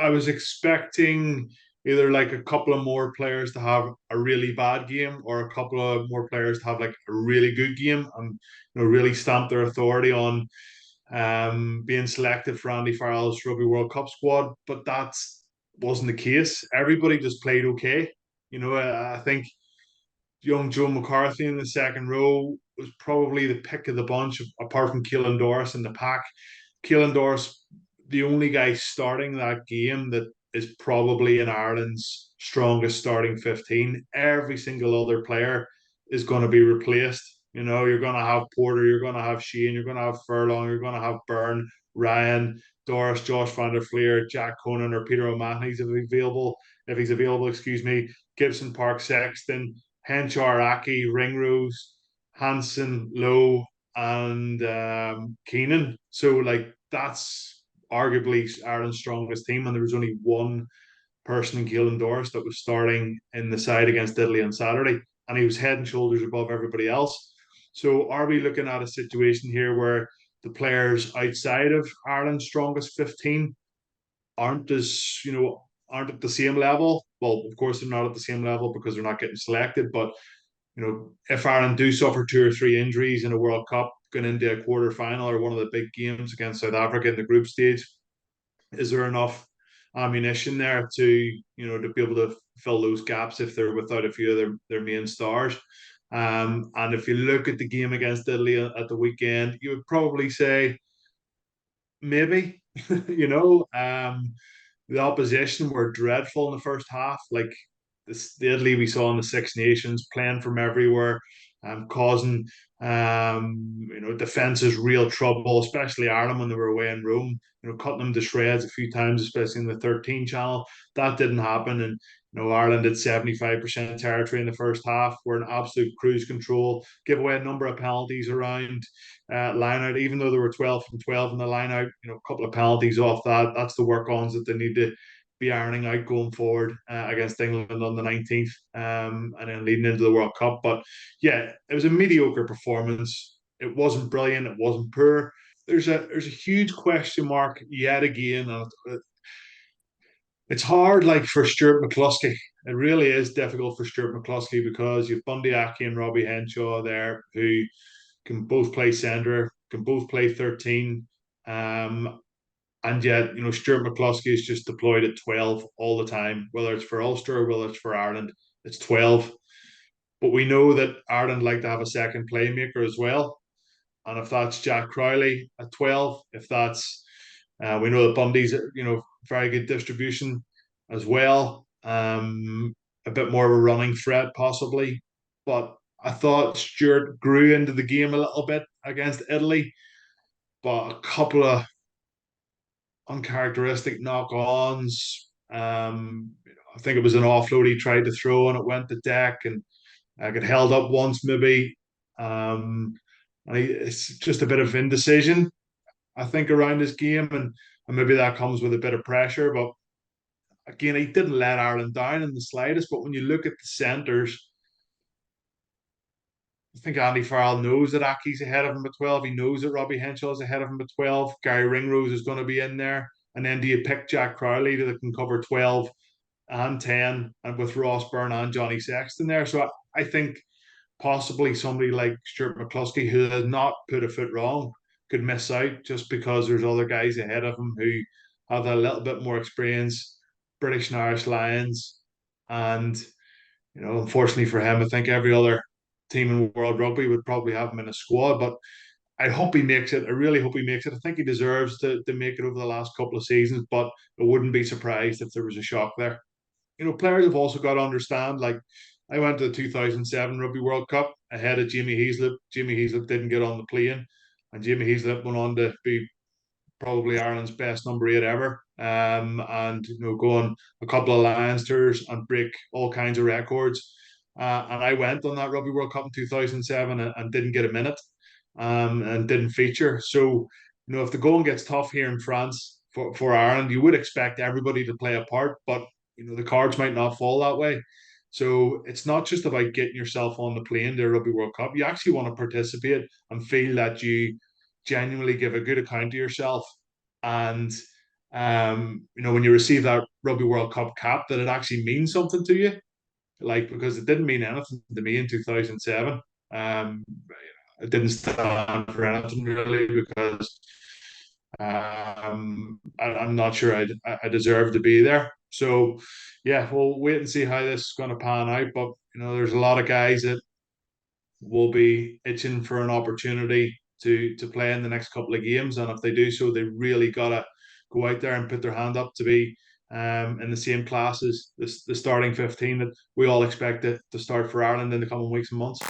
I was expecting either like a couple of more players to have a really bad game or a couple of more players to have like a really good game and really stamp their authority on being selected for Andy Farrell's Rugby World Cup squad. But that wasn't the case. Everybody just played okay. I think young Joe McCarthy in the second row was probably the pick of the bunch, apart from Keelan Doris in the pack. Keelan Doris, the only guy starting that game that is probably in Ireland's strongest starting 15. Every single other player is going to be replaced. You're going to have Porter, you're going to have Shane, you're going to have Furlong, you're going to have Byrne, Ryan, Doris, Josh van der Fleer, Jack Conan, or Peter O'Mahony's if he's available, excuse me, Gibson Park, Sexton, Henchar, Aki, Ringrose, Hansen, Lowe, and Keenan. So like that's arguably Ireland's strongest team, and there was only one person in Keelan Doris that was starting in the side against Italy on Saturday, and he was head and shoulders above everybody else. So are we looking at a situation here where the players outside of Ireland's strongest 15 aren't at the same level? Well, of course they're not at the same level because they're not getting selected, but if Ireland do suffer two or three injuries in a World Cup going into a quarter final or one of the big games against South Africa in the group stage, is there enough ammunition there to be able to fill those gaps if they're without a few of their main stars? And if you look at the game against Italy at the weekend, you would probably say maybe. The opposition were dreadful in the first half. Like the Italy we saw in the Six Nations, playing from everywhere, causing defenses real trouble, especially Ireland when they were away in Rome. Cutting them to shreds a few times, especially in the 13 channel. That didn't happen, and Ireland had 75% territory in the first half. We're in absolute cruise control. Give away a number of penalties around line out, even though there were 12 from 12 in the line out. A couple of penalties off that. That's the work ons that they need to be ironing out going forward against England on the 19th, and then leading into the World Cup. But yeah, it was a mediocre performance. It wasn't brilliant. It wasn't poor. There's a huge question mark yet again. It's hard, like for Stuart McCluskey. It really is difficult for Stuart McCluskey because you've Bundy Aki and Robbie Henshaw there who can both play centre, can both play 13. And yet, Stuart McCluskey is just deployed at 12 all the time, whether it's for Ulster or whether it's for Ireland, it's 12. But we know that Ireland like to have a second playmaker as well. And if that's Jack Crowley at 12, if that's, we know that Bundy's, very good distribution as well. A bit more of a running threat, possibly. But I thought Stuart grew into the game a little bit against Italy, but a couple of uncharacteristic knock-ons. I think it was an offload he tried to throw and it went to deck and got held up once maybe. It's just a bit of indecision, I think, around his game, and maybe that comes with a bit of pressure. But again, he didn't let Ireland down in the slightest. But when you look at the centres, I think Andy Farrell knows that Aki's ahead of him at 12. He knows that Robbie Henshaw's ahead of him at 12. Gary Ringrose is going to be in there. And then do you pick Jack Crowley that can cover 12 and 10 and with Ross Byrne and Johnny Sexton there? So I think possibly somebody like Stuart McCluskey, who has not put a foot wrong, could miss out just because there's other guys ahead of him who have a little bit more experience, British and Irish Lions. And, unfortunately for him, I think every other team in World Rugby would probably have him in a squad. But I hope he makes it. I really hope he makes it. I think he deserves to make it over the last couple of seasons, but I wouldn't be surprised if there was a shock there. Players have also got to understand, like, I went to the 2007 Rugby World Cup ahead of Jamie Heaslip. Jamie Heaslip didn't get on the plane, and Jamie Heaslip went on to be probably Ireland's best number 8 ever. And go on a couple of Lions tours and break all kinds of records. And I went on that Rugby World Cup in 2007 and didn't get a minute, and didn't feature. So, if the going gets tough here in France for Ireland, you would expect everybody to play a part, but the cards might not fall that way. So it's not just about getting yourself on the plane to a Rugby World Cup. You actually want to participate and feel that you genuinely give a good account of yourself. And when you receive that Rugby World Cup cap, that it actually means something to you. Like, because it didn't mean anything to me in 2007. Um, it didn't stand for anything really, because I'm not sure I deserve to be there. So, yeah, we'll wait and see how this is going to pan out. But there's a lot of guys that will be itching for an opportunity to play in the next couple of games, and if they do so, they really gotta go out there and put their hand up to be in the same class as the starting 15 that we all expect it to start for Ireland in the coming weeks and months.